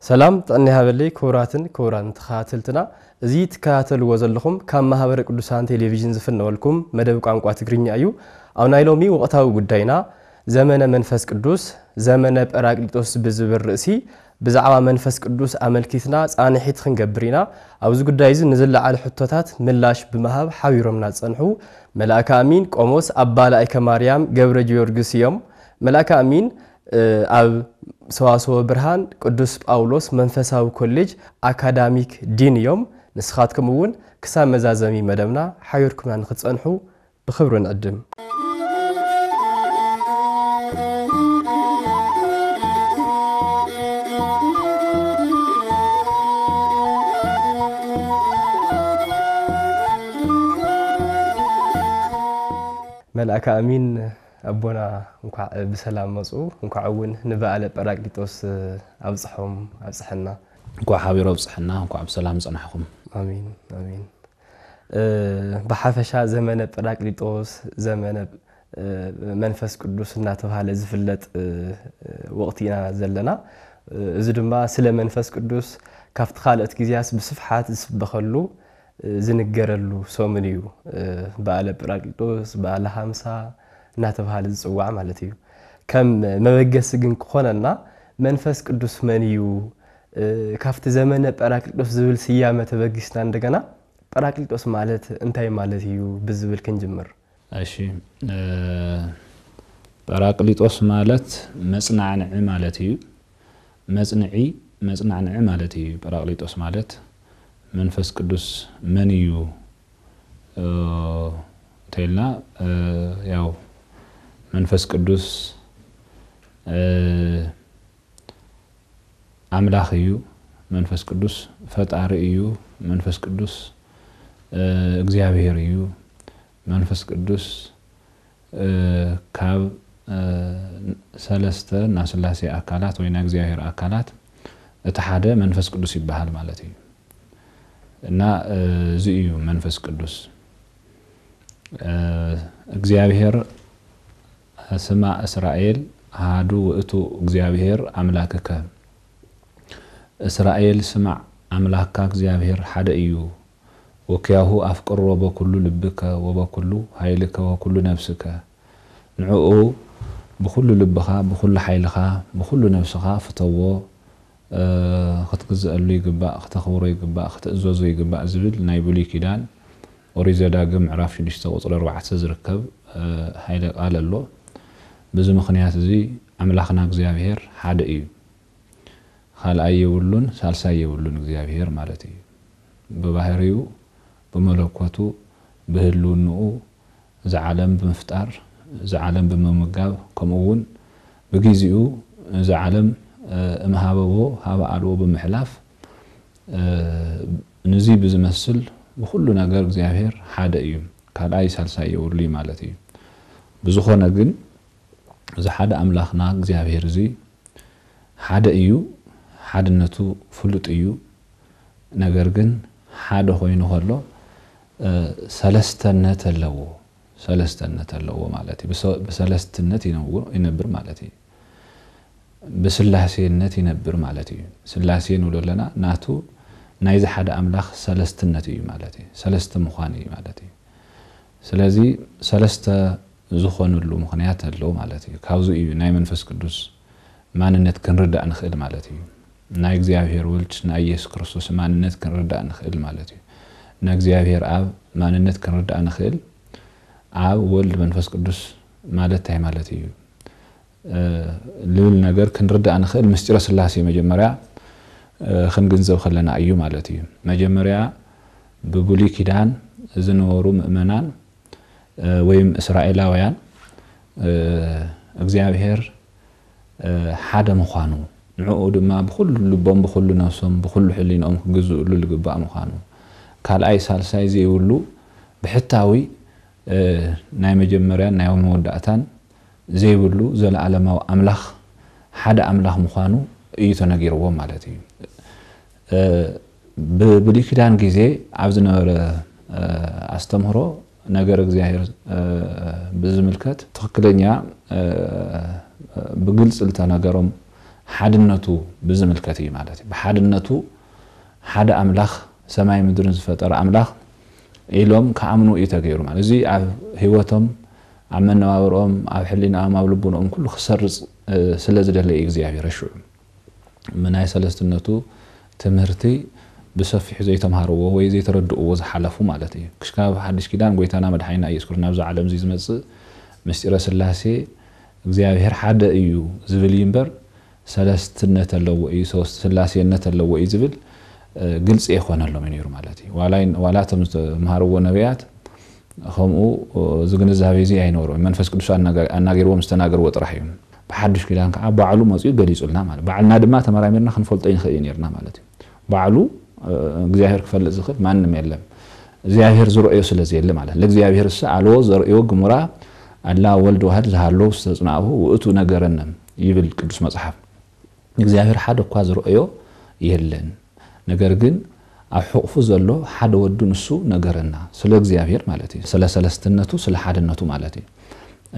سلام تأني هابلي كوران تخاتلتنا زيت كاتل وزلكم كم مهابر قدوسان تلفزيون زفن ولكم مدب قانقوا تغرينيا ايو او نايلومي وقتاو غداينا زمن منفس قدوس زمن براقليطوس بزبر رئسي بزعوا منفس قدوس عملكيتنا صانحيت خنغبرينا ابز غدايز نزل على حطوتات ملاش بمهاب حاويرومنا صنحو ملاك امين قوموس ابالا ايكا مريم غبر جورجس يوم ملاك امين اب سواسو برهان قدوس باولوس منفساو كوليج اكاديميك دين يوم نسخاتكم ون كسا مزازمي مدمنا حيركم عن خصنحو بخبر نقدم ملأك امين أبونا نكع بسلام مصو نكعون نبأ براقليطوس أبصحهم أبصحنا نكع حبيرو أبصحنا نكع بسلام صنحكم آمين آمين بحفشا زمن براقليطوس زمن منفس قدوس ناتبهال زفلت وقتنا زلنا إذا دما سلا منفس قدوس كافت خالت كيزياس بصفحات بخلو زنقرلو سومنيو بقى براقليطوس بقى لهامسا ناتبهال الزواع مالتيو كم مبجس جن كوننا منفس قدوس منيو كافت زمن براقليطوس زبل سيامه تبجسنا عندنا براقليطوس مالت انتي مالتيو بزبل كنجمر اشي براقليطوس مالت مصنعنع مالتيو مصنعنع مالتيو براقليطوس مالت منفس قدوس منيو تيلنا ياو منفس قدوس أملاخيو منفس قدوس فتعريو منفس قدوس اغزيابيريو منفس قدوس كاب سلسته ناسلاسي أكالات وينا اغزيابير أكالات اتحاده منفس قدوس يبهال مالتي نا زيو منفس قدوس اغزيابير سمع إسرائيل هادو وقتو እግዚአብሔር أملاكك إسرائيل سمع أملاكك እግዚአብሔር حد إيو وكياهو أفقر وبكل لبك وبكل هيلك وكل نفسك نعقو بكل لبخا بكل حيلخا بكل نفسخا فتوو ختقزقلو يقبأ ختخورو يقبأ ختأزوزو يقبأ زبل نايبولي كيدان وريزا داقم عراف شديشتا وطل 4 زركب هيلك قال اللو بزو مخنيات زي أملاخنا እግዚአብሔር حد إيو خالأي يولون سالساي يولون እግዚአብሔር مالتي بباهريو بملكوتو بهلونو زعالم بمفتار زعالم بممقاب كمون بجيزيو زعالم امهابو هابا عدو بمحلاف نزي بزمسل بكل نجار እግዚአብሔር حد إيو خالأي سالساي يولي مالتي بزخونا جن إذا حدا أملاخنا እግዚአብሔር زي حدا إيو حدنتو فلوت إيو نجار جن حدا خوينو هلو سلستنة اللو مالتي بسلستنة ينبر مالتي بسلاسينة ينبر مالتي سلاسين ولولنا ناتو نايز حدا أملاخ سلستنة إيو مالتي سلست مخاني مالتي سلازي سلست زخون اللو مخنيات اللو مالتي كاوزو إيو ناي منفس قدوس ما ننت كنردأ نخيل مالتي ناي እግዚአብሔር ولد ناي يسوع كريستوس ما ننت كنردأ نخيل مالتي ناي እግዚአብሔር آب ما ننت كنردأ نخيل آب ولد منفس قدوس مالتي مالتي لول نجار كنردأ نخيل مستير سلاسي مجمريا خنجنزو خلنا أيو مالتي مجمريا ببولي كيدان زنورو مؤمنان ويم إسرائيلاويان እግዚአብሔር حدا مخانو نعقود ما بكل لبهم بكل نفسهم بكل حلينهم كجزء للجباء مخانو كالأي سالساي زي يقولوا بحتاوي نايم جمريان نايم مودعتان زي يقولوا زل على ما أملاخ حدا أملاخ مخانو يتناجروا مالتي بليكدان جزء عاوزنا أستمرو نجار እግዚአብሔር بزملكت تخكلنيا بقلص التناجرهم ሓድነቱ ብዝምልከት እዩ ማለት እዩ ብሓድነቱ ሓደ ኣምላኽ ሰማይ ምድርን ዝፈጠረ ኣምላኽ ኢሎም ከኣምኑ እዩ ተገይሩ ማለት እዚ ኣብ ህይወቶም ኣብ መነባብሮኦም ኣብ ሕሊናኦም ኣብ ልቦናኦም ኩሉ ክሰርጽ ስለ ዝደለየ እግዚአብሔር ኣሽዑ ምናይ ሰለስትነቱ ትምህርቲ بسفح زي تمهروا وي زي تردوا وزحلفوا مالتي كشكاب حدش كيدان غويتانا مدحينا يذكر نبز عالم زي زمص مستير سلاسي እግዚአብሔር ሓደ እዩ ዝብል ይምበር ሰለስትነት አለው እዩ ሶስት ስላሴነት አለው እዩ ዝብል ግልጽ ይሆናለው ምንይሩ ማለት እዩ ዋላ ተምሃርዎ ነቢያት ከምኡ ዝግንዛቤ እዚ አይኖሩ መንፈስ ቅዱስ አናገርዎ መስተናገር ወጥራህ እዩ በሐድሽ ኪዳን ከ ባዓሉ መጽዩ ገሊጹልና ማለት ባዓልና ድማ ተመራሚርና ክንፈልጦ ይንኸይን ይርና ማለት እዩ ባዓሉ እግዚአብሔር ክፈልጽ ዝኽል ማንንም የለም እግዚአብሔር ዝረአዮ ስለዚህ የለ ማለት ለእግዚአብሔር አልዎ ዘርእዮ ግሙራ الله ولد واحد زهالو استصنعه وأتو نجارنا يبل قدس مصحف እግዚአብሔር ሓደ እኳ ዝረአዮ የለን ነገር ግን አሁፉ ዘሎ ሓደ ወዱን እሱ ነገርና ስለ እግዚአብሔር ማለት እዩ ስለ ሰለስትነቱ ስለ ሓድነቱ ማለት እዩ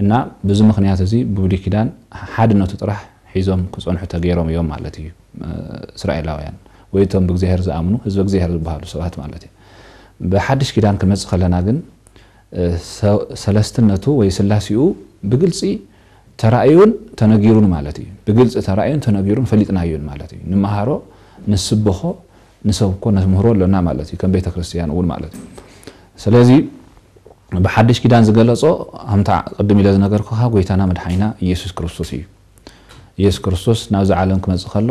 እና ብዙ ምክንያት እዚ ብብሉይ ኪዳን ሓድነቱ ጥራሕ ሒዞም ክጾንሑ ተገይሮም እዮም ማለት እዩ እስራኤላውያን ወይቶም በእግዚአብሔር ዝኣምኑ ህዝብ እግዚአብሔር ዝበሃሉ ሰባት ማለት እዩ በሐድሽ ኪዳን ከመጽ خلنا ግን ሰለስትነቱ ወይ ስላሴው በግልጽ ተራእዩን ተነጊሩን ማለት እዩ በግልጽ ተራእዩን ተነጊሩን ፈሊጥናዩን ማለት እዩ ንማሃሮ ንስብኾ ንሰብኮ ነምህሮ ለና ማለት እዩ ከም ቤተ ክርስቲያን እውን ማለት እዩ ስለዚህ በሐድሽ ኪዳን ዝገለጾ አምታ ቀድም ኢለ ዝነገርኩ ጎይታና መድኃኒና ኢየሱስ ክርስቶስ እዩ ኢየሱስ ክርስቶስ ናብዚ ዓለም ክመጽ ከሎ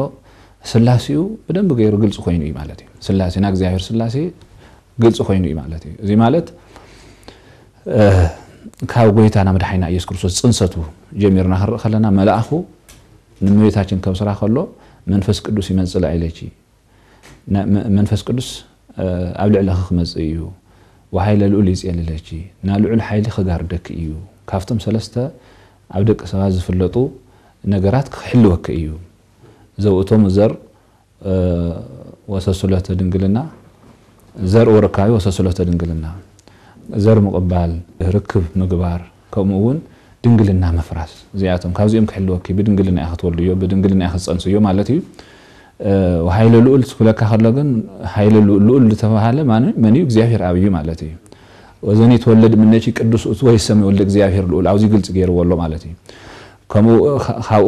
ስላሴው በደንብ ገይሩ ግልጽ ኮይኑ እዩ ማለት እዩ ስላሴና እግዚአብሔር ስላሴ ግልጽ ኮይኑ እዩ ማለት እዩ እዚ ማለት ካብ ጎይታና መድኃኒና ኢየሱስ ክርስቶስ ጽንሰቱ ጀሚርና خلنا መላእኹ ንመቤታችን ከብስራ ከሎ መንፈስ ቅዱስ ይመጽእ አይለቺ መንፈስ ቅዱስ ኣብ ልዕለኸ ክመጽእ እዩ ወሃይለ ልዑል ይጽልለቺ ና ልዑል ኃይሊ ክጋርደክ እዩ ካፍቶም ሰለስተ ኣብ ደቂ ሰባት ዝፍለጡ ነገራት ክሕልወክ እዩ ዘውእቶም ዘር ወሰስለተ ድንግልና ዘር ወረካቢ ወሰስለተ ድንግልና ዘር መቀባል ርክብ ምግባር ከምኡውን ድንግልና መፍራስ ዚያቶም ካብዚኦም ክሕልወክ ብድንግልና ያኽትወልዩ ብድንግልና ያኽጸንስዩ ማለት እዩ ወሃይለ ልዑል ስለካ ከለግን ሃይለ ልዑል ተባሃለ ማን እዩ እግዚአብሔር አብዩ ማለት እዩ ወዘኒ ተወለድ ምንቺ ቅዱስ እቱ ወይሰም ይወልድ እግዚአብሔር ልዑል አውዚ ግልጽ ገይርወሎ ማለት እዩ ከምኡ ካኡ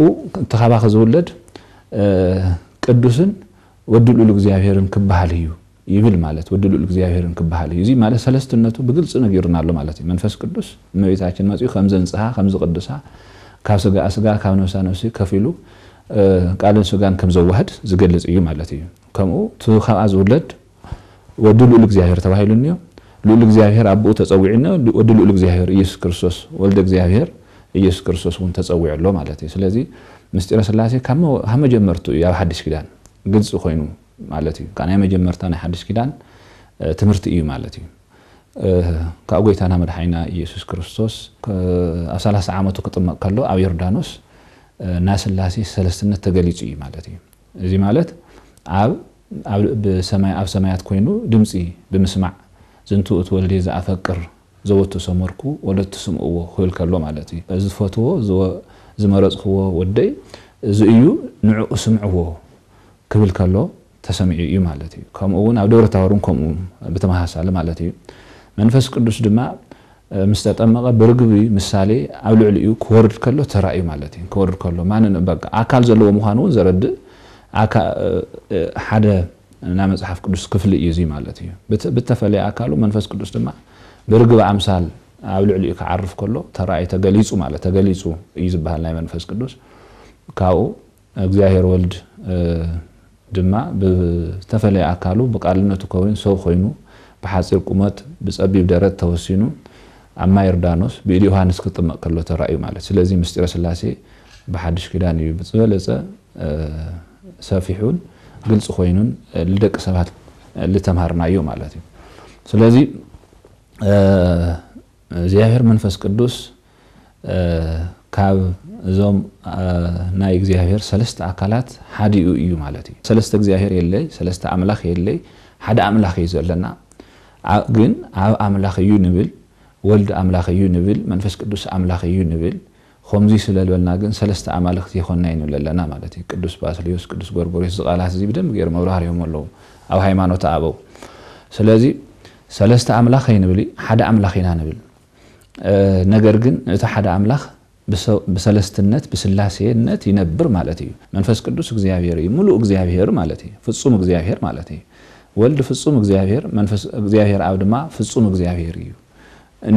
ተኻባኸ ዝወለድ ቅዱስን ወዲ ልዑል እግዚአብሔርን ክባሃል እዩ ይብል ማለት ወዲ ልዑል እግዚአብሔርን ክባሃል እዩ እዚ ማለት ሰለስትነቱ በግልጽ ነግርናሎ ማለት እዩ መንፈስ ቅዱስ እመቤታችን መጽዩ ከምዘንጽሃ ከምዝቅድሳ ካብ ስጋ ካብ ነፍሲ ከፊሉ ቃልን ስጋን ከምዘዋህድ ዝገልጽ እዩ ማለት እዩ ከምኡ ተኻባ ዝወለድ ወዲ ልዑል እግዚአብሔር ተባሂሉንዮ ልዑል እግዚአብሔር አብኡ ተጸዊዕና ወዲ ልዑል እግዚአብሔር ኢየሱስ ክርስቶስ ወልደ እግዚአብሔር ኢየሱስ ክርስቶስ ወን ተጸዊዕሎ ማለት እዩ ስለዚህ ምስጢረ ስላሴ ካመ ጀመርቱ ያው ሐዲስ ኪዳን ግልጽ ኮይኑ ማለት እዩ ካና መጀመርታ ናይ ሐዲስ ኪዳን ትምህርቲ እዩ ማለት እዩ ካብ ጎይታና መድኃኒና ኢየሱስ ክርስቶስ ኣብ 30 ዓመቱ ክጥመቅ ከሎ ኣብ ዮርዳኖስ ና ስላሴ ሰለስትነት ተገሊጹ እዩ ማለት እዩ እዚ ማለት ኣብ ሰማያት ኮይኑ ድምጺ ብምስማዕ ዝንቱ እትወልደ ዘአፈቅር ዘወቱ ሰመርኩ ወለቱ ስምዕዎ ክብል ከሎ ማለት እዩ እዚ ፈትዎ ዝመረጽኽዎ ወደይ እዚ እዩ ንዑ ስምዕዎ ክብል ከሎ ተሰሚዑ እዩ ማለት እዩ ከምኡውን ኣብ ደብረ ታቦርን ከምኡ በተመሳሳለ ማለት እዩ መንፈስ ቅዱስ ድማ ምስተጠመቀ በርግቢ ምሳሌ ኣብ ልዕሊኡ ክወርድ ከሎ ተራእዩ ማለት እዩ ክወርድ ከሎ ማንን በቃ አካል ዘለዎ ምዃኑ ዘረድእ ሓደ ና መጽሐፍ ቅዱስ ክፍል እዩ እዚ ማለት እዩ በተፈለየ አካሉ መንፈስ ቅዱስ ድማ በርግቢ አምሳል ኣብ ልዕሊኡ ክዓርፍ ከሎ ተራእዩ ተገሊጹ ማለት ተገሊጹ እዩ ዝበሃል ናይ መንፈስ ቅዱስ ካኡ እግዚአብሔር ወልድ ድማ በተፈለየ አካሉ በቃልነቱ ኮይኑ ሰው ኮይኑ በሐጽር ቁመት በጸቢብ ደረት ተወሲኑ አማ ዮርዳኖስ በዮሐንስ ክጥመቅ ከሎ ተራእዩ ማለት ስለዚህ ምስጢረ ስላሴ በሐዲስ ኪዳን እዩ በጽበለጸ ሰፊሑን ግልጽ ኮይኑን ለደቅ ሰባት ለተማርናዩ ማለት እዩ ስለዚህ እግዚአብሔር መንፈስ ቅዱስ ካብ እዞም ናይ እግዚአብሔር ሰለስተ አካላት ሓዲኡ እዩ ማለት እዩ ሰለስተ እግዚአብሔር የለይ ሰለስተ አምላኽ የለይ ሓደ አምላኽ እዩ ዘለና ግን ኣብ አምላኽ እዩ ንብል ወልድ አምላኽ እዩ ንብል መንፈስ ቅዱስ አምላኽ እዩ ንብል خمزي سلالنا جن سلست أملاخ يخوننا إنه لنا مالتي قدوس باسليوس قدوس غورغوريوس قالها زي بدم غير مبرهر يوم الله أو هيمانوت أبو سلازي سلست أملاخ ينبلي حدا أملاخينا نبل نجرجن حدا أملاخ بسلست النت بسلاسي النت ينبر مالتي منفس قدوس إغزيابيري ملو إغزيابير مالتي فتصوم إغزيابير مالتي ولد فتصوم إغزيابير منفس إغزيابير عبد ما فتصوم إغزيابيري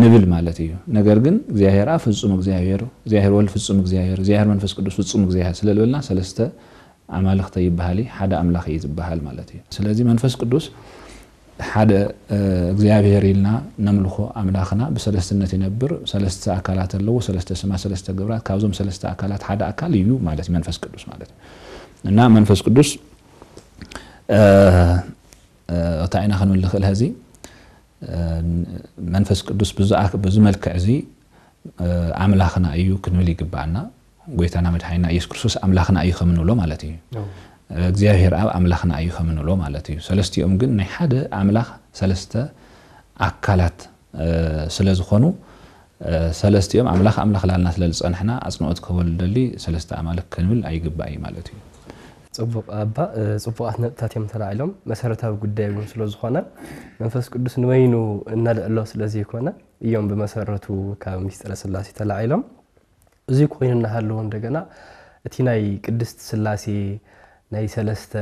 نبل مالتي نجرجن إغزيابير فتصوم إغزيابير إغزيابير ولد فتصوم إغزيابير إغزيابير منفس قدوس فتصوم إغزيابير سلالنا سلسته أملاخ طيب بهالي حدا أملاخ يزبهال مالتي سلازي منفس قدوس حدا إغزيابير لنا نملخو أملاخنا بسلستنة ينبر سلست أكلات اللو سلست سما سلست جبرات كاوزم سلست أكلات حدا أكل يو مالتي منفس قدوس مالتي إننا منفس قدوس تعينا خنول لخل هذه منفس قدوس بزو ملك عزي أملاخنا أيو كنولي قبعنا قويتنا مدحينا يسوع كريستوس أملاخنا أيو خمنو له مالتي እግዚአብሔር አብ አምላኽና እዩ ከምንሎ ማለት እዩ ሰለስቲኦም ግን ናይ ሓደ አምላኽ ሰለስተ አካላት ስለዝኾኑ ሰለስቲኦም አምላኽ ላልና ስለልጸንሕና አጽንኦት ከወልደሊ ሰለስተ አምላኽ ክንብል አይግባይ ማለት እዩ ጽቡቕ አባ ጽቡቓት ነጥብታት እዮም ተላዒሎም መሰረታዊ ጉዳይ እውን ስለዝኾነ መንፈስ ቅዱስ ንወይኑ እናልዕሎ ስለዚ ይኮነ እዮም በመሰረቱ ካብ ምስጢረ ሥላሴ ተላዒሎም እዚ ኮይንና ሃለው እንደገና እቲ ናይ ቅድስት ሥላሴ ናይ ሰለስተ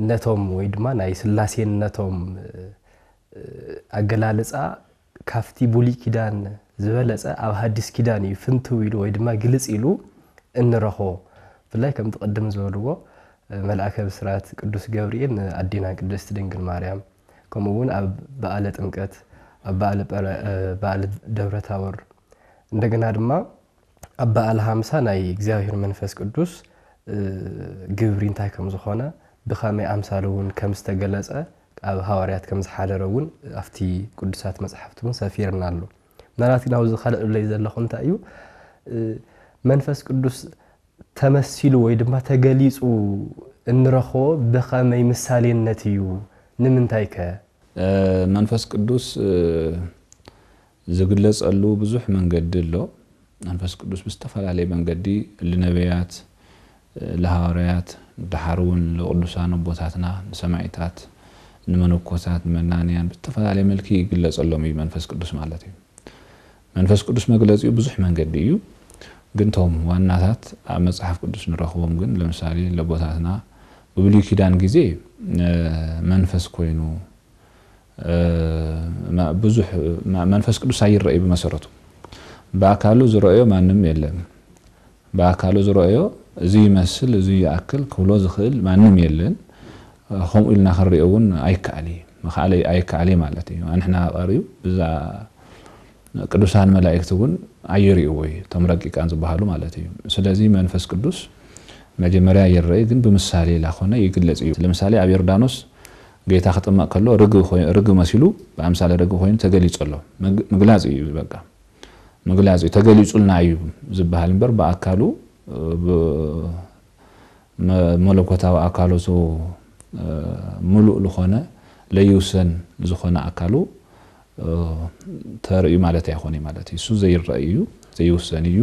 ነቶም ወይ ድማ ናይ ሥላሴን ነቶም አገላለጻ ካፍቲ ቡሊ ኪዳን ዝበለጸ ኣብ ሐዲስ ኪዳን ይፍንቱ ኢሉ ወይ ድማ ግልጽ ኢሉ እንረኾ ብላይ ከም ተቀደም ዝበልዎ መልአከ ብስራት ቅዱስ ገብርኤል አዲና ቅድስት ድንግል ማርያም ከምኡውን ኣብ በዓለ ጥምቀት ኣብ በዓለ ደብረ ታቦር እንደገና ድማ ኣብ በዓለ 50 ናይ እግዚአብሔር መንፈስ ቅዱስ ግብሪ እንታይ ከም ዝኾነ ብኸመይ አምሳሉን ከም ዝተገለጸ ኣብ ሐዋርያት ከም ዝሓደረውን ኣፍቲ ቅዱሳት መጽሐፍቱን ሰፊርና ኣሎ ምናልባት ግን ኣብዚ ኻልእ ላይ ዘለኹ እንታይ እዩ መንፈስ ቅዱስ ተመሲሉ ወይ ድማ ተገሊጹ እንረኾ ብኸመይ ምሳሌነት እዩ ንምንታይ ከ መንፈስ ቅዱስ ዝግለጸሉ ብዙሕ መንገዲ ኣሎ መንፈስ ቅዱስ ብዝተፈላለየ መንገዲ ለነቢያት ለሐዋርያት ድሓሩን ለቅዱሳን ቦታትና ሰማዕታት ንመነኮሳት መናንያን ብዝተፈላለየ መልክ ይግለጸሎም እዩ መንፈስ ቅዱስ ማለት እዩ መንፈስ ቅዱስ መግለጺኡ ብዙሕ መንገዲ እዩ ግን ቶም ዋናታት ኣብ መጽሐፍ ቅዱስ ንረኽቦም ግን ለምሳሌ ለቦታትና ብብሉይ ኪዳን ጊዜ መንፈስ ኮይኑ ብዙሕ መንፈስ ቅዱስ አይረአይ በመሰረቱ በአካሉ ዝረአዮ ማንም የለም በአካሉ ዝረአዮ እዚ ይመስል እዚ ያክል ክብሎ ዝኽእል ማንም የለን ከምኡ ኢልና ክሪኦውን አይከኣሊ መኻለይ አይከኣሊ ማለት እዩ አንሕና ቀሪዩ ብዛ ቅዱሳን መላእክት እውን አይሪኡ ወይ ተምረቂቃን ዝበሃሉ ማለት እዩ ስለዚ መንፈስ ቅዱስ መጀመሪያ ይረአይ ግን በምሳሌ ላኾነ ይግለጽ እዩ ለምሳሌ ኣብ ዮርዳኖስ ጌታ ከተማ ከሎ ርግ መሲሉ በአምሳለ ርግ ኮይኑ ተገሊጸሎ ምግላጽ እዩ በቃ ምግላጽ ተገሊጹልና እዩ ዝበሃል እንበር በአካሉ መለኮታዊ አካሉ ሙሉእ ለኾነ ለይውሰን ዝኾነ አካሉ ተርእዩ ማለት አይኾነ ማለት እዩ እሱ ዘይረአዩ ዘይውሰን እዩ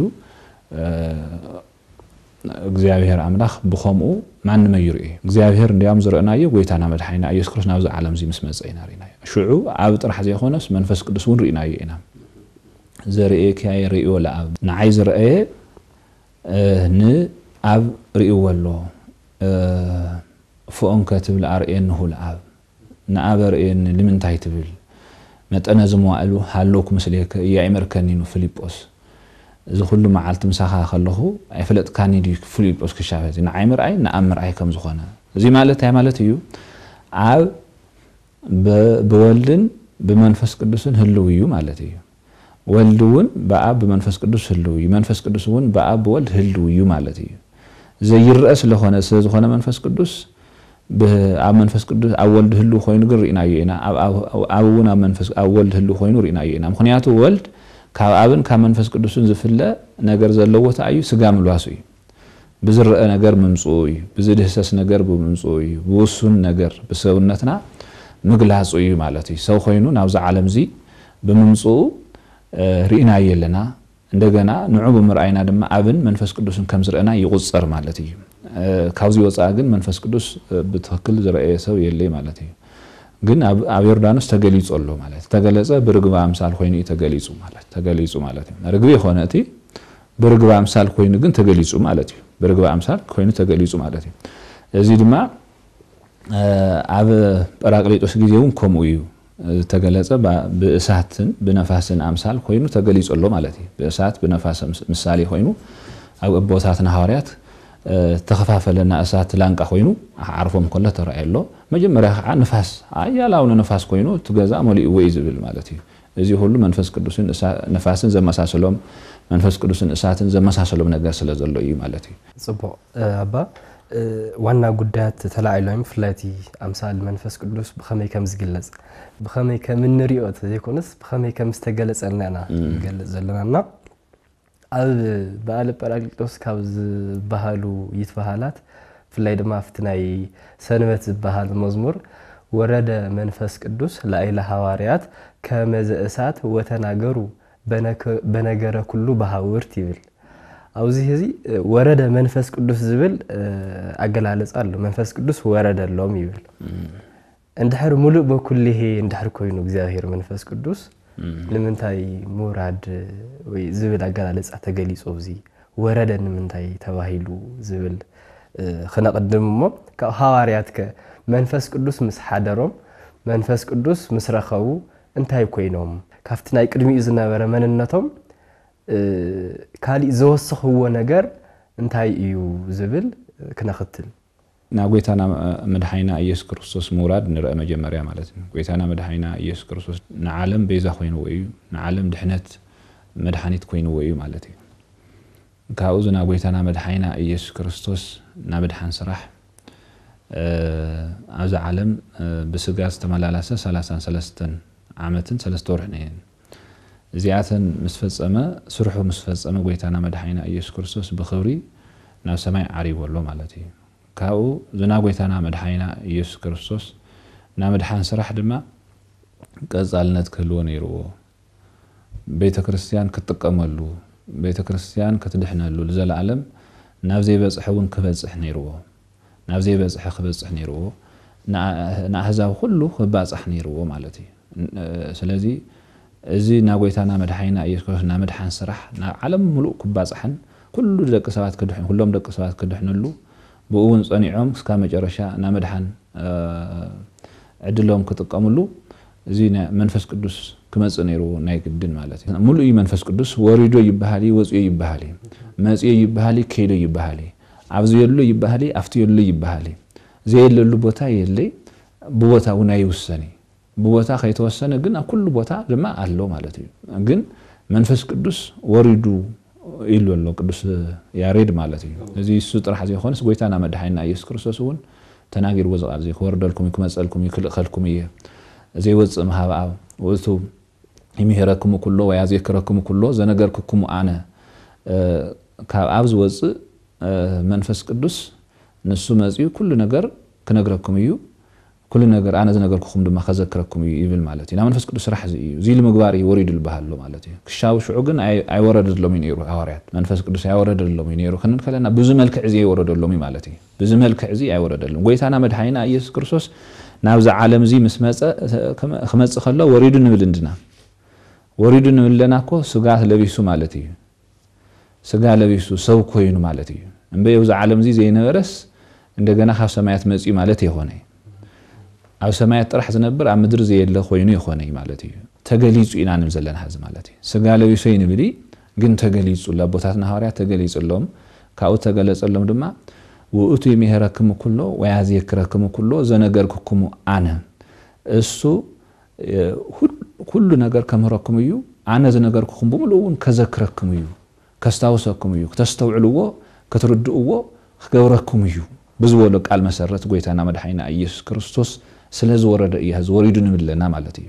እግዚአብሔር አምላኽ ብኸምኡ ማንም ይርኢ እግዚአብሔር እንዲያም ዝረአናዮ ጎይታና መድኃኒና ኢየሱስ ክርስቶስ ናብዚ ዓለም እዚ ምስ መጽ ኢና ሽዑ ኣብ ጥራሕ ዘይኾነስ መንፈስ ቅዱስ እውን ርኢናዮ ኢና ዘርኤ ከይ ርኢዮ ለአብ ንዓይ ዝረአየ ንአብ ርኢዎ ኣሎ ፍኦንከ ትብል አርኤንሁ ለአብ ንአብ ርኤን ንምንታይ ትብል መጠነ ዝመዋእሉ ሃለውኩ ምስሌከ እያይመርከኒ ነው ፊልጶስ እዚ ኩሉ መዓልቲ ምሳኻ ከለኹ አይፈለጥካኒ ዲ ፊልጶስ ክሻፈት ንዓይ ምርአይ ንአብ ምርአይ ከም ዝኾነ እዚ ማለት እዩ ኣብ በወልድን በመንፈስ ቅዱስን ህልው እዩ ማለት እዩ ወልድውን በአብ በመንፈስ ቅዱስ ህልው እዩ መንፈስ ቅዱስውን በአብ በወልድ ህልው እዩ ማለት እዩ ዘይረአስ ለሆነ ስለዝኾነ መንፈስ ቅዱስ በአብ መንፈስ ቅዱስ ኣብ ወልድ ህልው ኮይኑ ግን ርኢናዮ ኢና ኣብውን ኣብ መንፈስ ኣብ ወልድ ህልው ኮይኑ ርኢናዮ ኢና ምክንያቱ ወልድ ካብ አብን ካብ መንፈስ ቅዱስን ዝፍለ ነገር ዘለዎ ታዩ ስጋ ምልዋስ እዩ ብዝረአ ነገር ምምጽኡ እዩ ብዝድህሰስ ነገር ብምምጽኡ እዩ ብውሱን ነገር በሰውነትና ምግላጽ እዩ ማለት እዩ ሰው ኮይኑ ናብዛ ዓለም እዚ ብምምጽኡ ርኢናዮ የለና እንደገና ንዑ ምርአይና ድማ አብን መንፈስ ቅዱስን ከም ዝረአና ይቁጸር ማለት እዩ ካብዚ ወፃ ግን መንፈስ ቅዱስ ብትክክል ዝረአየ ሰብ የለይ ማለት እዩ ግን አብ ዮርዳኖስ ተገሊጹ ኣሎ ማለት ተገለጸ ብርግባ አምሳል ኮይኑ ተገሊጹ ማለት እዩ ርግብ ይኾነቲ ብርግባ አምሳል ኮይኑ ግን ተገሊጹ ማለት እዩ ብርግባ አምሳል ኮይኑ ተገሊጹ ማለት እዩ እዚ ድማ አብ ጰራቅሊጦስ ጊዜውን ከምኡ እዩ ተገለጸ በእሳትን በነፋስን አምሳል ኮይኑ ተገሊጹ ኣሎ ማለት እዩ በእሳት በነፋስ ምሳሌ ኮይኑ አብ ቦታትና ሐዋርያት ተኸፋፈለና እሳት ላንቃ ኮይኑ ዓርፎም ከለ ተራእየሎ መጀመሪያ ንፋስ አያላው ንፋስ ኮይኑ ትገዛ ሞሊ ወይ ዝብል ማለት እዩ እዚ ሁሉ መንፈስ ቅዱስን ነፋስን ዘመሳሰሎም መንፈስ ቅዱስን እሳትን ዘመሳሰሎም ነገር ስለዘሎ እዩ ማለት እዩ ጽቡቅ አባ ዋና ጉዳያት ተላዕሎም ፍላቲ አምሳል መንፈስ ቅዱስ በኸመይ ከም ዝግለጽ በኸመይ ከም ንሪኦት ዘይኮንስ በኸመይ ከም ዝተገለጸልና ይገልጽ ዘለናና አብ በዓለ ጰራቅሊጦስ ካብ ዝበሃሉ ይትበሃላት ፍላይ ድማ ፍትናይ ሰንበት ዝበሃል መዝሙር ወረደ መንፈስ ቅዱስ ላይለ ሐዋርያት ከመዘ እሳት ወተናገሩ በነገረ ኩሉ በሐውርት ይብል አውዚ እዚ ወረደ መንፈስ ቅዱስ ዝብል አገላለጽ አለ መንፈስ ቅዱስ ወረደሎም ይብል እንድሕር ሙሉእ በኩልህ እንድሕር ኮይኑ እግዚአብሔር መንፈስ ቅዱስ ንምንታይ ሙራድ ወይ ዝብል አገላለጽ ተገሊጾ እዚ ወረደ ንምንታይ ተባሂሉ ዝብል خنقدمሞ ሐዋርያት መንፈስ ቅዱስ ምስ ሓደሮም መንፈስ ቅዱስ ምስ ረኸቡ እንታይ ኮይኖም ካፍቲ ናይ ቅድሚኡ ዝነበረ መንነቶም ካሊ ዘወሰኽዎ ነገር እንታይ እዩ ዝብል ክነኽትል ና ጎይታና መድኃይና ኢየሱስ ክርስቶስ ሙራድ ንርአ መጀመሪያ ማለት ነው ጎይታና መድኃይና ኢየሱስ ክርስቶስ ንዓለም ቤዛ ኮይኑ ወይ ንዓለም ድሕነት መድኃኒት ኮይኑ ወይ ማለት እዩ ካብኡ ና ጎይታና መድኃይና ኢየሱስ ክርስቶስ ና መድኃን ስራሕ አዛ ዓለም ብስጋ ዝተመላላሰ 33 ዓመትን 3 ወርሕ ነን እዚአተን ምስፈጸመ ስርሑ ምስፈጸመ ጎይታና መድኃይና ኢየሱስ ክርስቶስ በኽብሪ ናብ ሰማይ ዓሪቦሎ ማለት እዩ ካብኡ ዝና ጎይታና መድኃይና ኢየሱስ ክርስቶስ ና መድኃን ስራሕ ድማ ቀጻልነት ክህልዎ ነይርዎ ቤተ ክርስቲያን ክትጥቀመሉ ቤተ ክርስቲያን ክትድሕነሉ ለዘላለም ናብ ዘይበጽሕውን ክበጽሕ ነይርዎ ናብ ዘይበጽሕ ክበጽሕ ነይርዎ ንአሕዛብ ሁሉ ክባጽሕ ነይርዎ ማለት እዩ ስለዚ እዚ ና ጎይታና መድኃይና ኢየሱስ ክርስቶስ ና መድኃን ስራሕ ና ዓለም ሙሉእ ክባጽሕን ኩሉ ደቂ ሰባት ክድሕን ሁሉም ደቂ ሰባት ክድሕነሉ ብኡውን ጸኒዖም እስካ መጨረሻ ና መድኃን ዕድሎም ክጥቀሙሉ እዚ መንፈስ ቅዱስ ክመጽእ ነይሩ ናይ ግድን ማለት እዩ ሙሉእ መንፈስ ቅዱስ ወሪዶ ይባሃሊ ወጽዮ ይባሃሊ መጽዮ ይባሃሊ ከይዶ ይባሃሊ አብዚ የሉ ይባሃሊ አፍቲ የሉ ይባሃሊ ዘይለሉ ቦታ የለይ በቦታው ናይ ውሰኒ በቦታ ከይተወሰነ ግን ኩሉ ቦታ ድማ አሎ ማለት እዩ ግን መንፈስ ቅዱስ ወሪዱ ኢሉሎ ቅዱስ ያሬድ ማለት እዩ እዚ እሱ ጥራሕ ዘይኾንስ ጎይታና መድኃይና ኢየሱስ ክርስቶስ እውን ተናጊር ወዘቃል ዘይ ወርደልኩም ይክመጸልኩም ይክልኸልኩም እየ ዘይወጽእ መሃባብ ወቱ ይምሄረኩም ኩሎ ወያዘክረኩም ኩሎ ዘነገርኩም አነ ካብ አብዝ ወጽእ መንፈስ ቅዱስ ንሱ መጽዩ ኩሉ ነገር ክነግረኩም እዩ ኩሉ ነገር አነ ዘነገርኩም ድማ ከዘክረኩም ይብል ማለት እዩ ና መንፈስ ቅዱስ ስራሕ እዚ እዩ ዚል ምግባር ይወሪድ ልባሃሎ ማለት እዩ ክሻው ሽዑ ግን አይወረደሎም ይነሩ ሐዋርያት መንፈስ ቅዱስ አይወረደሎም ይነሩ ከነከለና ብዙ መልክዕ እዚ አይወረደሎም ማለት እዩ ብዙ መልክዕ እዚ አይወረደሎም ጎይታና መድኃይና ኢየሱስ ክርስቶስ ናብዛ ዓለም እዚ ምስመጸ ክመጽእ ከሎ ወሪዱ ንብል እንድና ወሪዱ ንብለናኮ ስጋ ለቢሱ ማለት እዩ ስጋ ለቢሱ ሰው ኮይኑ ማለት እዩ እንበየው ዛ ዓለም እዚ ዘይነበረስ እንደገና ካብ ሰማያት መጽኡ ማለት ይሆነ ኣብ ሰማያት ጥራሕ ዝነብር ኣብ ምድር ዘየለ ኮይኑ ይሆነ ማለት እዩ ተገሊጹ ኢና ንዘለና ሐዝ ማለት እዩ ስጋ ለቢሱ ይንብሊ ግን ተገሊጹ ለቦታትና ሐዋርያት ተገሊጹሎም ካኡ ተገለጸሎም ድማ ውእቱ የሚሄረክሙ ኩሎ ወያዘክረክሙ ኩሎ ዘነገርክሙ አነ እሱ ሁሉ ነገር ከምረክሙ እዩ አነ ዘነገርክሙ በሙሉውን ከዘክረክሙ እዩ ከስታውሰክሙ እዩ ከተስተውዕልዎ ከተርድእዎ ክገብረክሙ እዩ ብዝወሎ ቃል መሰረት ጎይታና መድኃይና ኢየሱስ ክርስቶስ ስለዝወረደ እዩ ዝወሪዱ ንብለና ማለት እዩ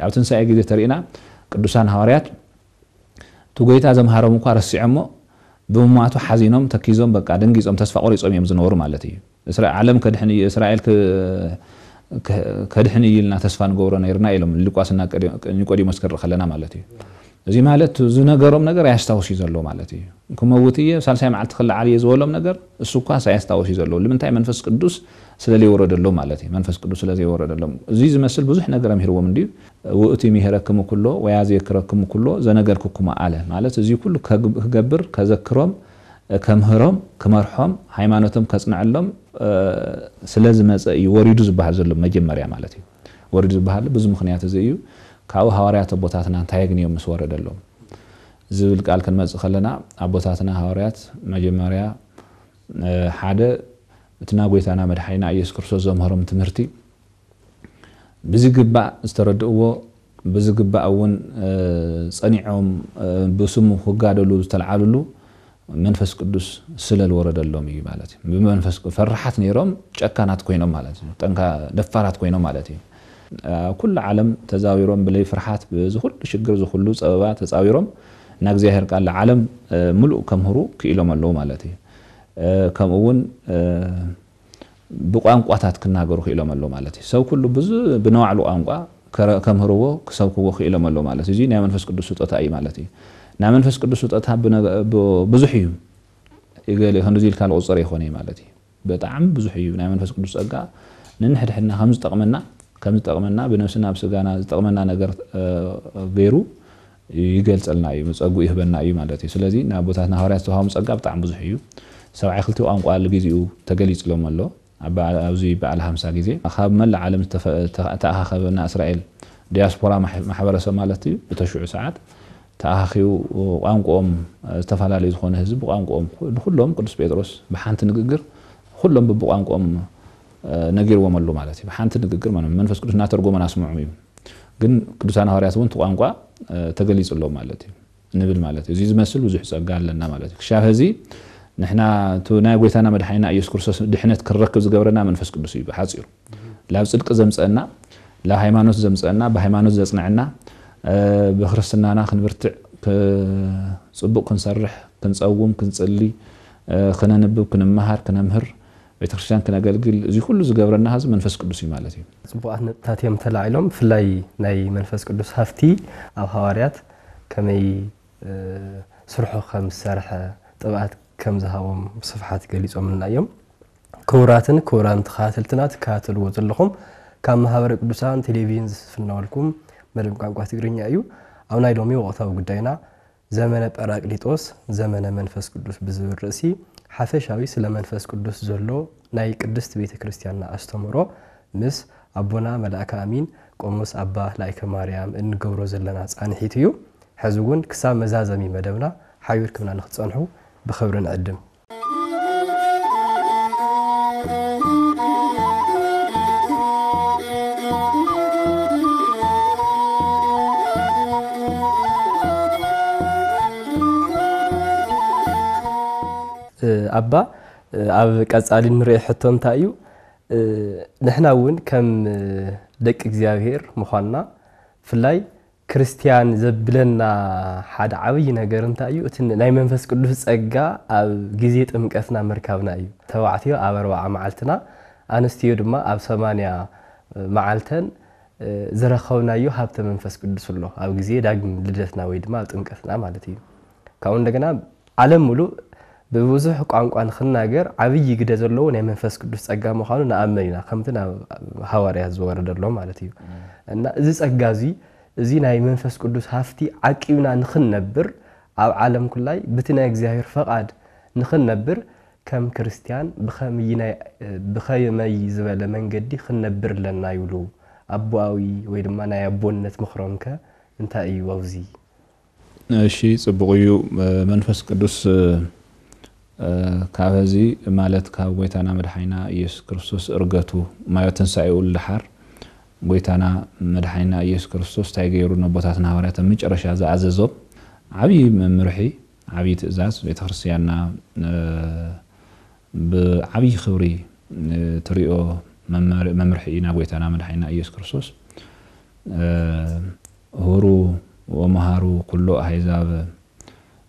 ኣብ ትንሳኤ ጊዜ ተሪእና ቅዱሳን ሐዋርያት ትጎይታ ዘምሃሮም እንኳ ረሲዖሞ በመማቱ ሓዚኖም ተኪዞም በቃ ደንጊጾም ተስፋ ቆሪጾም እዮም ዝነበሩ ማለት እዩ ዓለም ከድሕን እስራኤል ከድሕን ይልና ተስፋ ንገብሮ ነይርና ኢሎም ሉቃስና ኒቆዲሞስ ከርኢ ከለና ማለት እዩ እዚ ማለት ዝነገሮም ነገር ያስታውስ ይዘሎ ማለት እዩ ከመውትየ ሳልሳይ መዓልቲ ክላ ዓሊ ዝወሎም ነገር እሱ እኳ ሳያስታውስ ይዘሎ ለምንታይ መንፈስ ቅዱስ ስለሊ ወረደሎ ማለት እዩ መንፈስ ቅዱስ ስለዚ ወረደሎ እዚ ዝመስል ብዙሕ ነገር አምሂርዎም እንዲ ወእቲ ሚሄረክሙ ኩሎ ወያዝ የክረክሙ ኩሎ ዘነገርኩኩም አለ ማለት እዚ ኩሉ ከገብር ከዘክሮም ከምህሮም ከመርሖም ሃይማኖቶም ከጽናዕሎም ስለዚ መጽ እዩ ወሪዱ ዝባሃል ዘሎ መጀመርያ ማለት እዩ ወሪዱ ዝባሃል ብዙ ምክንያት እዚ እዩ ካብ ሐዋርያት ቦታትና እንታይ ግኒዮም መስወረደሎም ዝብል ቃል ከንመጽ ኸለና አቦታትና ሐዋርያት መጀመርያ ሓደ እትና ጎይታና መድኃኒና ኢየሱስ ክርስቶስ ዘምሃሮም ትምህርቲ ብዝግባ ዝተረድእዎ ብዝግባ እውን ጸኒዖም በስሙ ህጋደሉ ዝተልዓሉሉ መንፈስ ቅዱስ ስለል ወረደሎም እዩ ማለት እዩ በመንፈስ ፈርሓት ነይሮም ጨካናት ኮይኖም ማለት እዩ ጠንካ ደፋራት ኮይኖም ማለት እዩ ኩሉ ዓለም ተዛዊሮም ብለይ ፍርሓት በዝኹሉ ሽግር ዝኹሉ ጸበባ ተጻዊሮም ና እግዚአብሔር ቃል ዓለም ሙሉእ ከምህሩ ክኢሎም ኣለው ማለት እዩ ከምኡውን ብቋንቋታት ክናገሩ ክኢሎም ኣለው ማለት እዩ ሰው ኩሉ ብነዋዕሉ ቋንቋ ከምህርዎ ክሰብክዎ ክኢሎም ኣለው ማለት እዩ እዚ ናይ መንፈስ ቅዱስ ስጦታ እዩ ማለት እዩ ና መንፈስ ቅዱስ ስጦታ ብዙሕ እዩ ይገለ ክንዚ ኢልካ ልቁፅር ይኾነ ማለት እዩ በጣም ብዙሕ እዩ ናይ መንፈስ ቅዱስ ጸጋ ንንሕድሕና ከም ዝጠቕመና ብነፍስና ብስጋና ዝጠቕመና ነገር ገይሩ ይገልጸልና እዩ ጸጉ ይህበና እዩ ማለት እዩ ስለዚ ና ቦታትና ሐዋርያት ተዋህም ጸጋ በጣም ብዙሕ እዩ ሰብዓይ ክልቲ ቋንቋ ለግዚኡ ተገሊጽሎም ኣሎ ኣብዚ በዓል 50 ግዜ ካብ መላ ዓለም ተኣኻኸበና እስራኤል ዲያስፖራ ማሕበረሰብ ማለት እዩ በተሽዑ ሰዓት ተኣኻኺው ቋንቋኦም ዝተፈላልዩ ዝኾነ ህዝብ ቋንቋኦም ኩሎም ቅዱስ ጴጥሮስ ብሓንቲ ንግግር ኩሎም ብቋንቋኦም ነጊርዎም ኣሎ ማለት እዩ ብሓንቲ ንግግር መንፈስ ቅዱስ እናተርጎመና ስምዑም እዩ ግን ቅዱሳን ሐዋርያት እውን ቋንቋ ተገሊጽሎም ማለት እዩ ንብል ማለት እዩ እዚ ዝመስል ብዙሕ ጸጋ ኣለና ማለት እዩ ክሻፍ እዚ ንሕና ናይ ጎይታና መድኃኒና ኢየሱስ ክርስቶስ ድሕነት ክረክብ ዝገብረና መንፈስ ቅዱስ እዩ ሓጺሩ ላብ ጽድቅ ዘምጽአና ላብ ሃይማኖት ዘምጽአና በሃይማኖት ዘጽንዕና በክርስትናና ክንብርትዕ ጽቡቕ ክንሰርሕ ክንጸውም ክንጽሊ ክነንብብ ክንመሃር ክነምህር ቤተክርስቲያን ክነገልግል እዚ ሁሉ ዝገብረና ህዝብ መንፈስ ቅዱስ እዩ ማለት እዩ ጽቡቓት ነጥብታት እዮም ተላዒሎም ፍላይ ናይ መንፈስ ቅዱስ ሃፍቲ ኣብ ሐዋርያት ከመይ ስርሖ ከም ዝሰርሐ ጥብዓት ከም ዝሃቦም ስፍሓት ገሊጾምልና እዮም ክቡራትን ተኸታተልትና ትከታተልዎ ዘለኹም ካብ ማህበረ ቅዱሳን ቴሌቪዥን ዝፍናወልኩም መደብ ቋንቋ ትግርኛ እዩ ኣብ ናይ ሎሚ ወቕታዊ ጉዳይና ዘመነ ጰራቅሊጦስ ዘመነ መንፈስ ቅዱስ ብዝብል ርእሲ ሓፈሻዊ ስለ መንፈስ ቅዱስ ዘሎ ናይ ቅድስት ቤተ ክርስቲያንና አስተምሮ ምስ አቦና መልአከ አሚን ቆሞስ አባ ላይከ ማርያም እንገብሮ ዘለና ጻንሒት እዩ ሕዚ እውን ክሳብ መዛዘሚ መደብና ሓቢርክምና ንኽጸንሑ ብኽብሪ ንዕድም አባ ኣብ ቀጻሊ ንርኢ ሕቶ እንታይ እዩ ንሕና እውን ከም ደቂ እግዚአብሔር ምዃንና ፍላይ ክርስቲያን ዘብለና ሓደ ዓብይ ነገር እንታይ እዩ እቲ ናይ መንፈስ ቅዱስ ጸጋ ኣብ ግዜ ጥምቀትና መርካብና እዩ ተባዕትዮ ኣብ 40 መዓልትና ኣንስትዮ ድማ ኣብ 80 መዓልተን ዝረኸብናዮ ሃብተ መንፈስ ቅዱስ ኣሎ ኣብ ግዜ ዳግም ልደትና ወይ ድማ ጥምቀትና ማለት እዩ ካብኡ እንደገና ዓለም ሙሉ በብዙሕ ቋንቋ ንኽናገር ዓብይ ግደ ዘለዎ ናይ መንፈስ ቅዱስ ጸጋ ምዃኑ ንኣመኒና ከምቲ ሐዋርያት ዝወረደሎ ማለት እዩ እና እዚ ጸጋ እዚ ናይ መንፈስ ቅዱስ ሃፍቲ ዓቂብና ንኽንነብር ኣብ ዓለም ኩላይ በቲ ናይ እግዚአብሔር ፈቃድ ንኽንነብር ከም ክርስቲያን ብኸመይ ዝበለ መንገዲ ክንነብር ለና ይብሉ አቦአዊ ወይ ድማ ናይ አቦነት ምኽሮምከ እንታይ እዩ ኣብዚ እሺ ጽቡቕ እዩ መንፈስ ቅዱስ ካብዚ ማለት ካብ ጎይታና መድኃኒና ኢየሱስ ክርስቶስ እርገቱ ማዮ ትንሳኤኡ ልሓር ጎይታና መድኃኒና ኢየሱስ ክርስቶስ ታይገይሩ ነቦታትና ሐዋርያት መጨረሻ ዝኣዘዞም ዓብይ መምርሒ ዓብይ ትእዛዝ ቤተክርስቲያንና ብዓብይ ክብሪ ትሪኦ መምርሒ ኢና ጎይታና መድኃኒና ኢየሱስ ክርስቶስ ሁሩ ወመሃሩ ኩሉ አሕዛብ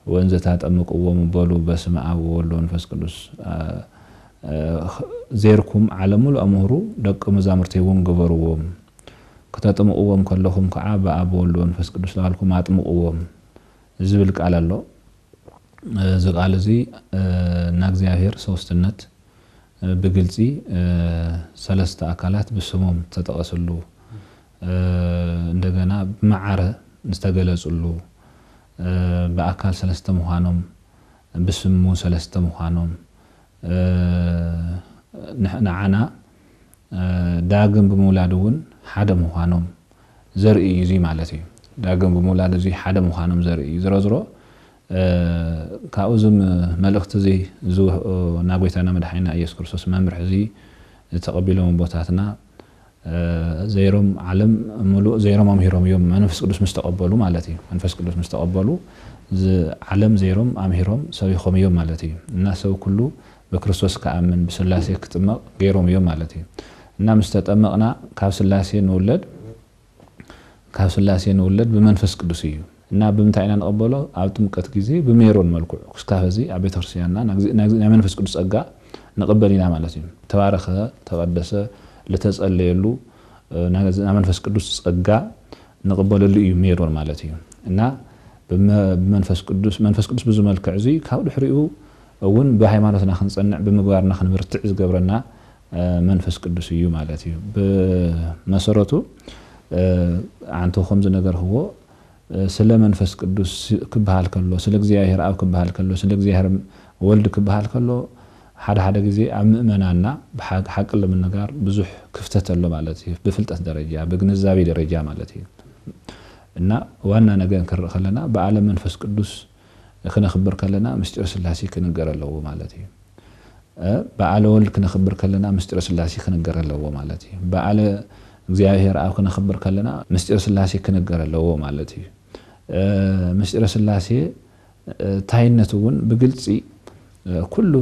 ወንዘታት ጠምቁዎም በሉ በስመ አብ ወወልድ ወመንፈስ ቅዱስ ዘርኩም ዓለም ሙሉ አምሁሩ ደቀ መዛሙርት ይውን ገበርዎም ከተጠምቁዎም ከለኹም ከዓ በአብ ወልድ ወመንፈስ ቅዱስ ላልኩም አጥምቁዎም ዝብል ቃል ኣሎ ዝቃል እዚ ናግዚአብሔር ሶስትነት بقلتي ثلاثة أكلات بسموم تتقصلو عندنا بمعرة نستقلصلو بأكل ثلاثة مخانم بسمو ثلاثة مخانم نحن عنا داقم بمولادون حدا مخانم زرعي زي مالتي داقم بمولاد زي حدا مخانم زرعي زرو كأوزم ملأخت زي زو ناقويتنا مدحينا إيسوس كريستوس ممرح زي تقبلهم بوتاتنا زيرم علم ملوء زيرم أمهرهم يوم منفس قدوس مستقبلوا مالتي منفس قدوس مستقبلوا علم زيرم أمهرهم سويخهم يوم مالتي الناس كله بكريستوس كأمن بسلاسي كتمق غيرهم يوم مالتي الناس مستتأمقنا كاف سلاسي نولد بمنفس قدوسي እና በመታይና ነቀበለው አብጥምቀት ጊዜ በሜሮን መልኩ እስካፈዚ አቤተ ክርስቲያንና ናግዚ መንፈስ ቅዱስ ጸጋ ነቀበሊና ማለት ነው ተባረከ ተቀደሰ ለተጸለየሉ ናግዚ መንፈስ ቅዱስ ጸጋ ነቀበለሉ ሜሮን ማለት ነው እና በመንፈስ ቅዱስ ብዙ መልክዕ እዚ ካብ ድሕሪኡ እውን በሃይማኖትና ክንጸንዕ በመግባርና ክንብርትዕ ዝገብረና መንፈስ ቅዱስ እዩ ማለት እዩ በመሰረቱ አንተኹም ዝነገር ህዎ ስለ መንፈስ ቅዱስ ክባሃል ከሎ ስለ እግዚአብሔር አብ ክባሃል ከሎ ስለ እግዚአብሔር ወልድ ክባሃል ከሎ ሓደ ጊዜ ኣብ ምእመናና በሐቅ ለምንጋር ብዙሕ ክፍተት ኣሎ ማለት እዩ በፍልጠት ደረጃ በግንዛቤ ደረጃ ማለት እዩ እና ዋና ነገር ከረኸለና በዓለም መንፈስ ቅዱስ ክነኽብር ከለና ምስጢር ስላሴ ክንገረለው ማለት እዩ በዓለ ወልድ ክነኽብር ከለና ምስጢር ስላሴ ክንገረለው ማለት እዩ በዓለ እግዚአብሔር አብ ክነኽብር ከለና ምስጢር ስላሴ ክንገረለው ማለት እዩ ምስጢር ስላሴ ታይነቱን በግልጽ ኩሉ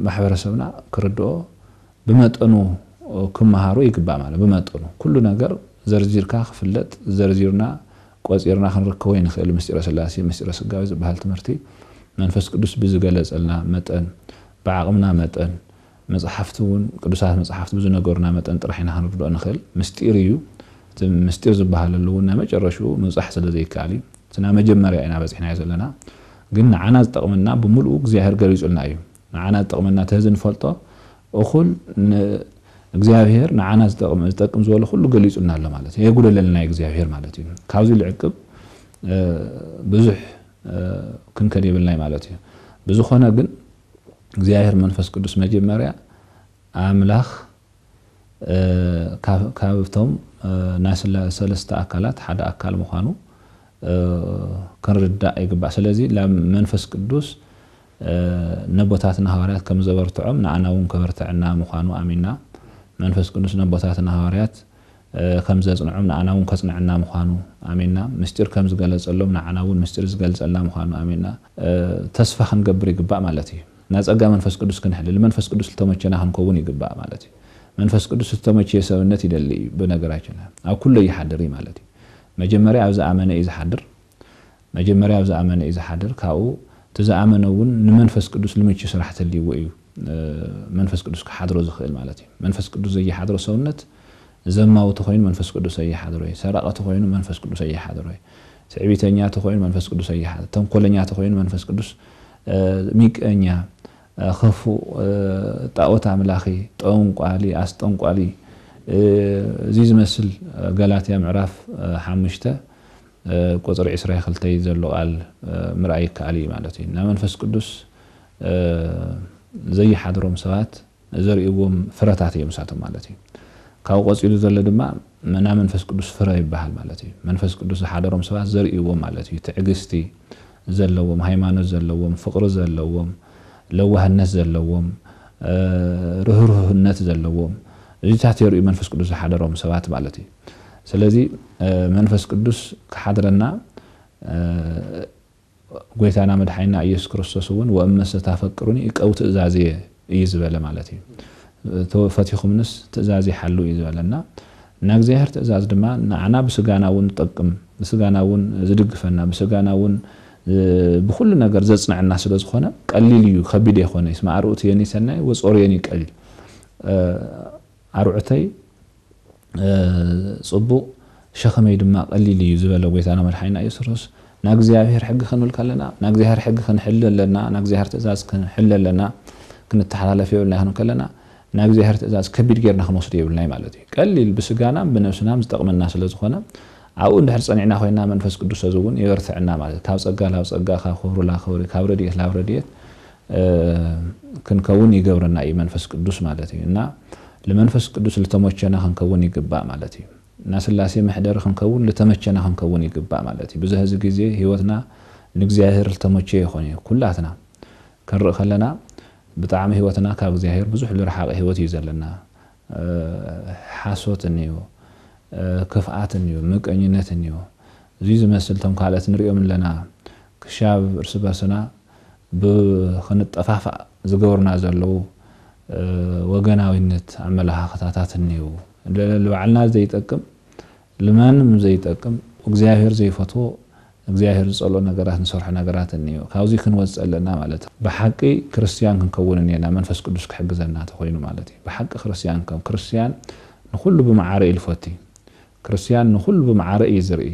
ማህበረሰብና ክርድኦ በመጠኑ ክማሃሩ ይግባ ማለት በመጠኑ ኩሉ ነገር ዘርዚርካ ክፍለጥ ዘርዚርና ቆጽርና ክንርከው ይንخل ምስጢር ስላሴ ምስጢር ስጋዊ ዝበሃል ትምህርቲ መንፈስ ቅዱስ ብዝገለጸልና መጠን በአቅምና መጠን መጽሐፍቱን ቅዱሳት መጽሐፍት ብዙ ነገርና መጠን ጥራሕና ክንርድኦ ንخل ምስጢር እዩ ምስጢር ዝበሃለሉና መጨረሹ መጽሐፍ ስለዘይካሊ ስና መጀመሪያ አይና በጽሕና ይዘለና ግን ዓና ዝጠቅመና በሙሉ እግዚአብሔር ገሪጹልና እዩ ዓና ዝጠቅመና ተዝን ፈልጦ እኹል እግዚአብሔር ዓና ዝጠቅም ዝበለ ሁሉ ገሊጹልና አለ ማለት የጉደለልና እግዚአብሔር ማለት እዩ ካብዚ ልዕቅብ ብዙሕ ክንከድ ይብልናይ ማለት እዩ ብዙኾነ ግን እግዚአብሔር መንፈስ ቅዱስ መጀመሪያ አምላኽ ካብቶም ናስላ ሰለስተ አካላት ሓደ አካል መዃኑ ከርዳ ይግባ ስለዚህ ለመንፈስ ቅዱስ ነቦታትና ሐዋርያት ከም ዘበርትዖም ናአናውን ከበርትዕና መዃኑ አሚንና መንፈስ ቅዱስ ነቦታትና ሐዋርያት ከም ዘጽንዑም ናአናውን ከጽንዕና መዃኑ አሚንና ምስጢር ከም ዝገለጸሎም ናአናውን ምስጢር ዝገልጸልና መዃኑ አሚንና ተስፋ ክንገብር ይግባ ማለት እዩ ናጸጋ መንፈስ ቅዱስ ክንሕልል መንፈስ ቅዱስ ተመቸና ክንከውን ይግባ ማለት እዩ መንፈስ ቅዱስ ተመቸ ሰውነት ይደሊ በነገራችን አው ኩሉ ይሐድር ማለት እዩ መጀመሪያ አብዛ አመነ ይዝሐድር መጀመሪያ አብዛ አመነ ይዝሐድር ካኡ ተዛአመነውን መንፈስ ቅዱስ ለምች ስራሕት ሊወዩ መንፈስ ቅዱስ ከሐድሮ ዝኽእል ማለት እዩ መንፈስ ቅዱስ ዘይሐድሮ ሰውነት ዘማው ተኾይን መንፈስ ቅዱስ ዘይሐድሮ ሰራቀት ተኾይን መንፈስ ቅዱስ ዘይሐድሮ ትዕቢተኛ ተኾይን መንፈስ ቅዱስ ዘይሐድሮ ተንኮለኛ ተኾይን መንፈስ ቅዱስ ሚቀኛ خፉ ጣዖት አምላኺ ጠንቋሊ አስጠንቋሊ እዚ ዝመስል ገላትያ ምዕራፍ 5 ቁጥር 22 ዘሎ ቃል ምርአይ ካሊ ማለት እዩ መንፈስ ቅዱስ ዘይሐድሮም ሰባት ዘርእዎም ፍረታት እዮም ሳቶም ማለት እዩ ካብ ቆጽሉ ዘሎ ድማ መና መንፈስ ቅዱስ ፍረ ይባሃል ማለት እዩ መንፈስ ቅዱስ ዝሐድሮም ሰባት ዘርእዎም ማለት እዩ ትዕግስቲ ዘለዎም ሃይማኖት ዘለዎም ፍቅር ዘለዎም ለዋህነት ዘለዎም ርህሩህነት ዘለዎም እዚታት የርኢ መንፈስ ቅዱስ ዝሐድሮም ሰባት ማለት እዩ ስለዚህ መንፈስ ቅዱስ ከሐድረና ጎይታና መድኃኒና ኢየሱስ ክርስቶስ እውን ወእመሰ ታፈቅሩኒ ይቀው ትእዛዜ ይዝበለ ማለት እዩ ተፈቲኹምንስ ትእዛዜ ሓሉ ይዝበለና ናግዚአብሔር ትእዛዝ ድማ ናዓና ብስጋናውን ጠቅም ብስጋናውን ዝድግፈና ብስጋናውን بكل ነገር ዘጽናዕና ስለዝኾነ ቀሊል እዩ ከቢድ ይኾነ እስማ አርኡት የኒ ሰናይ ወጾር የኒ ቀሊል አርኡተይ ጽቡቅ ሸኸመይ ድማ ቀሊል እዩ ዝበለ ጎይታና መድኃኒና ኢየሱስ ናግዚአብሔር ሕጊ ክንብል ከለና ናግዚአብሔር ሕጊ ክንሕል ኣለና ናግዚአብሔር ትእዛዝ ክንሕል ኣለና ክንተሓላለፍ ይብልና ይኹን ከለና ናግዚአብሔር ትእዛዝ ከቢድ ጌርና ክንወስድ ይብልና ማለት እዩ ቀሊል ብስጋና ብነፍስና ዝጠቅመና ስለ ዝኾነ ኣብኡ እንድሕር ፀኒዕና ኮይና መንፈስ ቅዱስ እውን ይበርትዕና ማለት ካብ ፀጋ ናብ ፀጋ ካብ ክብሩ ናብ ክብሪ ካብ ረድኤት ናብ ረድኤት ክንከውን ይገብረና እዩ መንፈስ ቅዱስ ማለት እዩ እና ለመንፈስ ቅዱስ ልተመቸና ክንከውን ይግባእ ማለት እዩ እና ስላሴ መሕደር ክንከውን ልተመቸና ክንከውን ይግባእ ማለት እዩ ብዙ ህዝብ ግዜ ህይወትና ንእግዚአብሔር ልተመቸ ይኾን እዩ ኩላትና ክንርኢ ከለና ብጣዕሚ ህይወትና ካብ እግዚአብሔር ብዙሕ ልርሓቕ ህይወት እዩ ዘለና ሓሶት እንዮ ክፍኣት እንዮ ምቀኝነት እንዮ እዚ ዝመስል ቶም ካልኦት ንሪኦም ኣለና ክሻብ እርስ በርስና ብክንጠፋፋእ ዝገብርና ዘለው ወገናዊነት ኣመለኻኽታታት እንዮ ለባዕልና ዘይጠቅም ለማንም ዘይጠቅም እግዚአብሔር ዘይፈትዎ እግዚአብሔር ዝጸልኦ ነገራት ንሰርሖ ነገራት እንዮ ካብዚ ክንወጽእ ኣለና ማለት ብሓቂ ክርስቲያን ክንከውን እኒና መንፈስ ቅዱስ ክሕግዘና ተኮይኑ ማለት እዩ ብሓቂ ክርስቲያን ከም ክርስቲያን ንኹሉ ብመዓረ ይልፈቲ ክርስቲያን ንኹሉ በመዓረ ይዝርኢ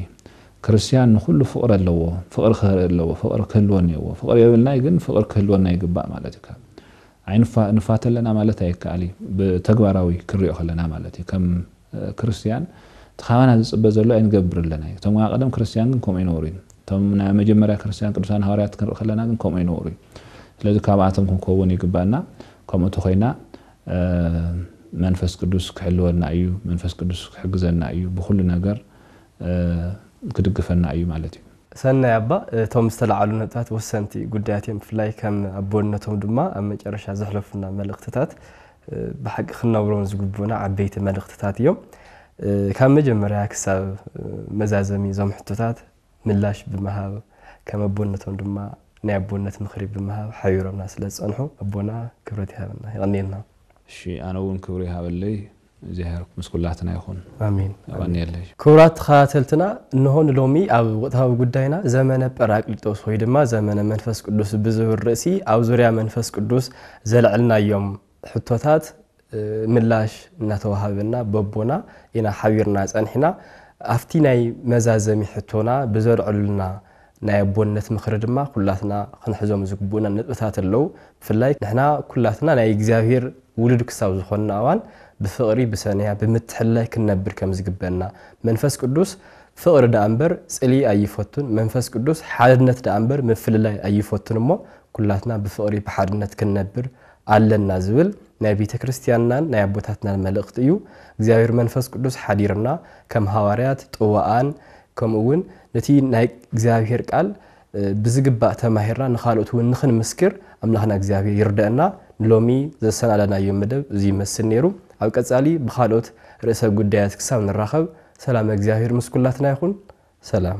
ክርስቲያን ንኹሉ ፍቅር ኣለዎ ፍቅር ክህር ኣለዎ ፍቅር ክህልወን ይዎ ፍቅር የብልናይ ግን ፍቅር ክህልወና ይግባእ ማለት እዩ ዓይንፋ ንፋተለና ማለት ኣይከኣሊ ብተግባራዊ ክሪኦ ከለና ማለት እዩ ከም ክርስቲያን ተኻባና ዝጽበ ዘሎ ኣይንገብርለና ቶም ቀደም ክርስቲያን ግን ከምኡ ይነብሩ ቶም ናይ መጀመርያ ክርስቲያን ቅዱሳን ሐዋርያት ክንርኢ ከለና ግን ከምኡ ይነብሩ ስለዚ ካብኣቶም ክንከውን ይግባእና ከምኡ ተኮይና መንፈስ ቅዱስ ክሕልወና እዩ መንፈስ ቅዱስ ክሕግዘና እዩ ብኩሉ ነገር ክድግፈና እዩ ማለት እዩ ሰናይ አባ ቶም ዝተላዓሉ ነጥባት ወሰንቲ ጉዳያት እዮም ፍላይ ከም አቦነቶም ድማ ኣብ መጨረሻ ዘሕለፉና መልእክትታት ብሓቂ ክነብሮን ዝግቡና ዓበይቲ መልእክትታት እዮም ካብ መጀመርያ ክሳብ መዛዘሚ ዞም ሕቶታት ምላሽ ብምሃብ ከም አቦነቶም ድማ ናይ አቦነት ምኽሪ ብምሃብ ሓቢሮምና ስለ ዝጸንሑ አቦና ክብረት ይሃበና ይቀኒልና እሺ ኣነ እውን ክብሪ ይሃበለይ እግዚአብሔር ምስኩላትና ይኹን አሜን አባንየለሽ ክብራት ተኸታተልትና እንሆን ሎሚ ኣብ ወቅታዊ ጉዳይና ዘመነ ጰራቅሊጦስ ወይ ድማ ዘመነ መንፈስ ቅዱስ ብዝብል ርእሲ ኣብ ዙርያ መንፈስ ቅዱስ ዘልዕልናዮም ሕቶታት ምላሽ እናተዋሃበና በቦና ኢና ሓቢርና ጸንሒና ኣፍቲ ናይ መዛዘሚ ሕቶና ብዘልዕሉልና ናይ አቦነት ምኽሪ ድማ ኩላትና ክንሕዞም ዝግቡና ነጥብታት ኣለው ብፍላይ ንሕና ኩላትና ናይ እግዚአብሔር ውሉድ ክሳብ ዝኾንና እዋን بفقري بسنيا بمتحلى كنبر كم زجبنا منفس قدوس فقر دامبر صلي اي فتون منفس قدوس حادنت دامبر مفللاي اي فتون مو كلاتنا بفقري بحادنت كنبر علنا زبل نبي كريستياننا ناي ابوتاتنا الملእክት እዩ እግዚአብሔር መንፈስ ቅዱስ ሓዲርና ከም ሐዋርያት ጥዋአን ከምውን ነቲ ናይ እግዚአብሔር ቃል ብዝግባእ ተማሂርና ንኻልኦት ውን ንኽን መስክር አምላኽና እግዚአብሔር ይርዳና ሎሚ ዘሰናለና ይመደብ እዚ መስል ነይሩ ኣብ ቀጻሊ ብኻልኦት ርእሰ ጉዳያት ክሳብ ንራኸብ ሰላም እግዚአብሔር ምስኩላትና ይኹን ሰላም